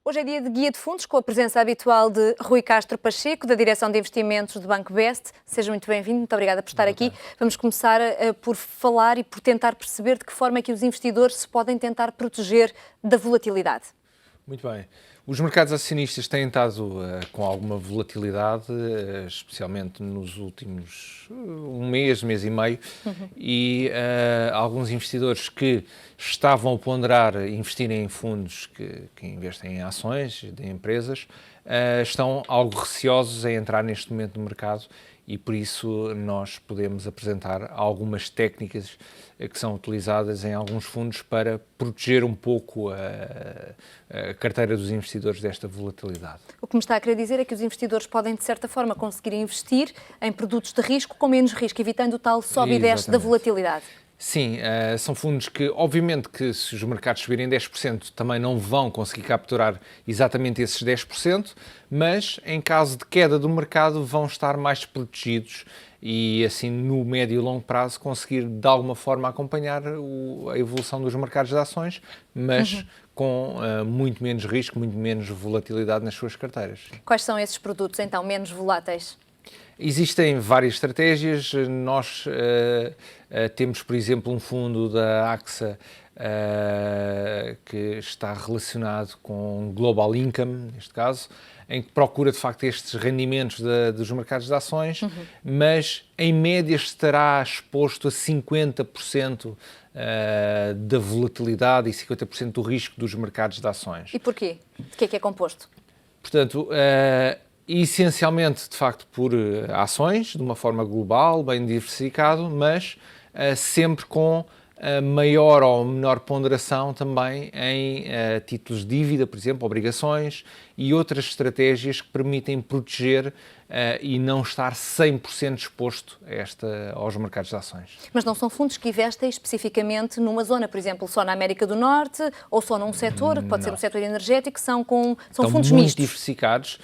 Hoje é dia de guia de fundos, com a presença habitual de Rui Castro Pacheco, da Direção de Investimentos do Banco Best. Seja muito bem-vindo, muito obrigada por estar aqui. Vamos começar por falar e por tentar perceber de que forma é que os investidores se podem tentar proteger da volatilidade. Muito bem. Os mercados acionistas têm estado com alguma volatilidade, especialmente nos últimos mês e meio, e alguns investidores que estavam a ponderar investir em fundos que investem em ações de empresas, estão algo receosos em entrar neste momento no mercado e por isso nós podemos apresentar algumas técnicas que são utilizadas em alguns fundos para proteger um pouco a carteira dos investidores desta volatilidade. O que me está a querer dizer é que os investidores podem, de certa forma, conseguir investir em produtos de risco com menos risco, evitando o tal sobe e desce da volatilidade. Sim, são fundos que, obviamente, que se os mercados subirem 10%, também não vão conseguir capturar exatamente esses 10%, mas em caso de queda do mercado vão estar mais protegidos e, assim, no médio e longo prazo, conseguir, de alguma forma, acompanhar a evolução dos mercados de ações, mas com muito menos risco, muito menos volatilidade nas suas carteiras. Quais são esses produtos, então, menos voláteis? Existem várias estratégias. Nós temos, por exemplo, um fundo da AXA que está relacionado com Global Income, neste caso, em que procura, de facto, estes rendimentos dos mercados de ações, mas, em média, estará exposto a 50% da volatilidade e 50% do risco dos mercados de ações. E porquê? De que é composto? Portanto, essencialmente, de facto, por ações, de uma forma global, bem diversificado, mas sempre com maior ou menor ponderação também em títulos de dívida, por exemplo, obrigações e outras estratégias que permitem proteger e não estar 100% exposto aos mercados de ações. Mas não são fundos que investem especificamente numa zona, por exemplo, só na América do Norte ou só num setor, que pode ser um setor energético, são fundos mistos.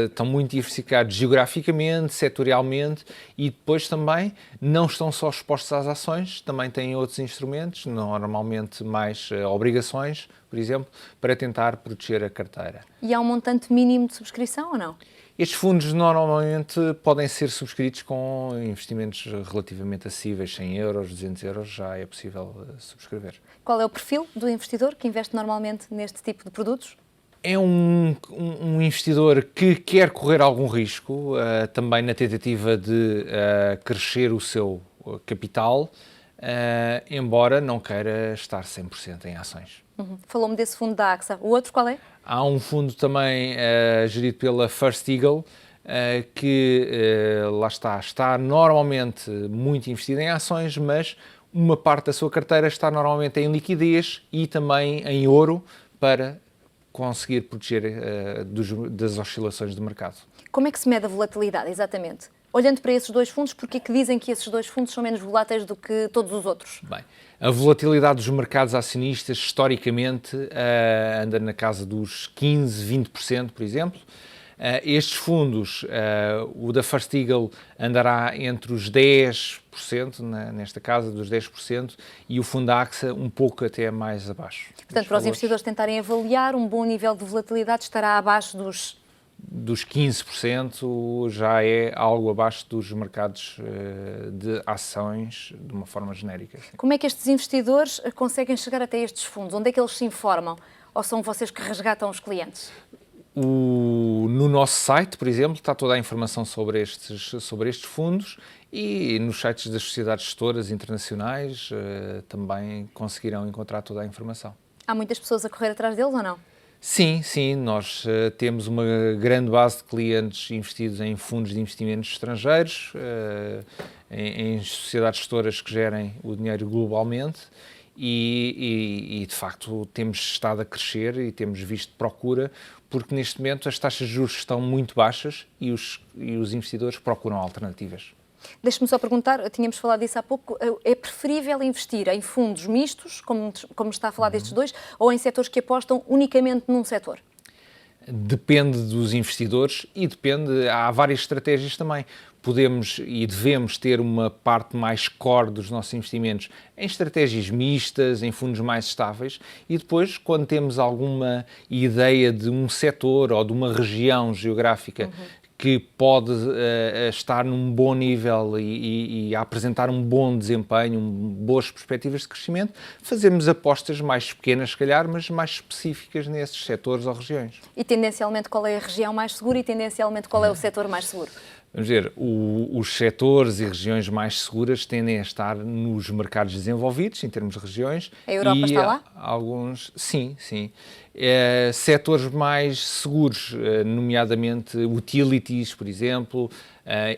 Estão muito diversificados geograficamente, setorialmente e depois também não estão só expostos às ações, também têm outros instrumentos, normalmente mais obrigações, por exemplo, para tentar proteger a carteira. E há um montante mínimo de subscrição ou não? Estes fundos normalmente podem ser subscritos com investimentos relativamente acessíveis, 100 euros, 200 euros, já é possível subscrever. Qual é o perfil do investidor que investe normalmente neste tipo de produtos? É um investidor que quer correr algum risco, também na tentativa de crescer o seu capital, embora não queira estar 100% em ações. Falou-me desse fundo da AXA. O outro qual é? Há um fundo também gerido pela First Eagle, que lá está normalmente muito investido em ações, mas uma parte da sua carteira está normalmente em liquidez e também em ouro para conseguir proteger das oscilações do mercado. Como é que se mede a volatilidade, exatamente? Olhando para esses dois fundos, porque é que dizem que esses dois fundos são menos voláteis do que todos os outros? Bem, a volatilidade dos mercados acionistas, historicamente, anda na casa dos 15%, 20%, por exemplo. Estes fundos, o da First Eagle andará entre os 10%, nesta casa dos 10%, e o fundo da AXA um pouco até mais abaixo. Portanto, para os investidores tentarem avaliar, um bom nível de volatilidade estará abaixo dos 15%, já é algo abaixo dos mercados de ações, de uma forma genérica. Como é que estes investidores conseguem chegar até estes fundos? Onde é que eles se informam? Ou são vocês que resgatam os clientes? No nosso site, por exemplo, está toda a informação sobre estes fundos e nos sites das sociedades gestoras internacionais também conseguirão encontrar toda a informação. Há muitas pessoas a correr atrás deles ou não? Sim, nós temos uma grande base de clientes investidos em fundos de investimentos estrangeiros, em sociedades gestoras que gerem o dinheiro globalmente e de facto temos estado a crescer e temos visto procura, porque neste momento as taxas de juros estão muito baixas e os investidores procuram alternativas. Deixe-me só perguntar, tínhamos falado disso há pouco, é preferível investir em fundos mistos, como está a falar destes dois, ou em setores que apostam unicamente num setor? depende dos investidores e há várias estratégias também. Podemos e devemos ter uma parte mais core dos nossos investimentos em estratégias mistas, em fundos mais estáveis, e depois, quando temos alguma ideia de um setor ou de uma região geográfica que pode estar num bom nível e a apresentar um bom desempenho, boas perspectivas de crescimento, fazermos apostas mais pequenas, se calhar, mas mais específicas nesses setores ou regiões. E tendencialmente qual é a região mais segura e tendencialmente qual é o setor mais seguro? Vamos ver, os setores e regiões mais seguras tendem a estar nos mercados desenvolvidos, em termos de regiões. A Europa está lá? Alguns, sim. Setores mais seguros, nomeadamente utilities, por exemplo,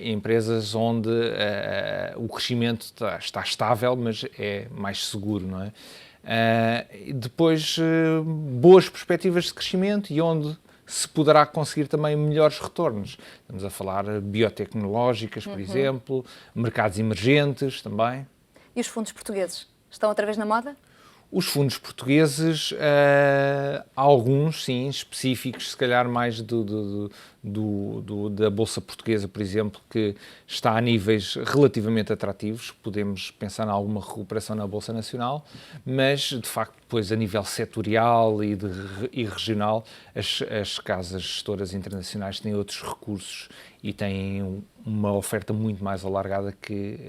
empresas onde o crescimento está estável, mas é mais seguro, não é? Depois, boas perspectivas de crescimento e onde se poderá conseguir também melhores retornos. Estamos a falar biotecnológicas, por exemplo, mercados emergentes também. E os fundos portugueses? Estão outra vez na moda? Os fundos portugueses, alguns, sim, específicos, se calhar mais da Bolsa Portuguesa, por exemplo, que está a níveis relativamente atrativos. Podemos pensar em alguma recuperação na Bolsa Nacional, mas, de facto, depois, a nível setorial e regional, as casas gestoras internacionais têm outros recursos e têm uma oferta muito mais alargada que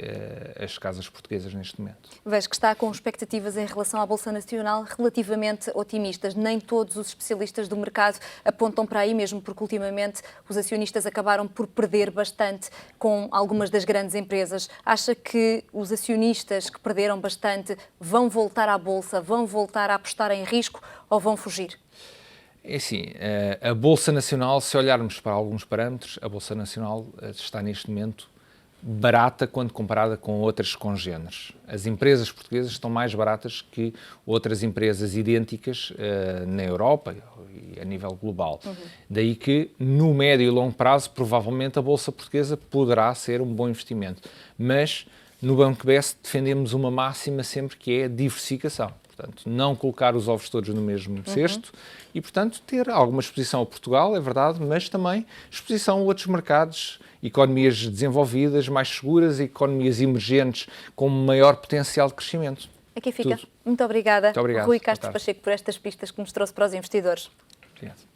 as casas portuguesas neste momento. Vejo que está com expectativas em relação à Bolsa Nacional relativamente otimistas. Nem todos os especialistas do mercado apontam para aí, mesmo porque ultimamente os acionistas acabaram por perder bastante com algumas das grandes empresas. Acha que os acionistas que perderam bastante vão voltar à Bolsa, vão voltar a apostar em risco ou vão fugir? É assim, a Bolsa Nacional, se olharmos para alguns parâmetros, a Bolsa Nacional está neste momento barata quando comparada com outras congêneres. As empresas portuguesas estão mais baratas que outras empresas idênticas na Europa e a nível global. Daí que, no médio e longo prazo, provavelmente a Bolsa Portuguesa poderá ser um bom investimento. Mas, no Banco BEST, defendemos uma máxima sempre que é a diversificação. Portanto, não colocar os ovos todos no mesmo cesto e, portanto, ter alguma exposição a Portugal, é verdade, mas também exposição a outros mercados, economias desenvolvidas, mais seguras, economias emergentes com maior potencial de crescimento. Aqui fica. Tudo. Muito obrigada, Muito obrigado. Rui Castro Pacheco, por estas pistas que nos trouxe para os investidores. Obrigado.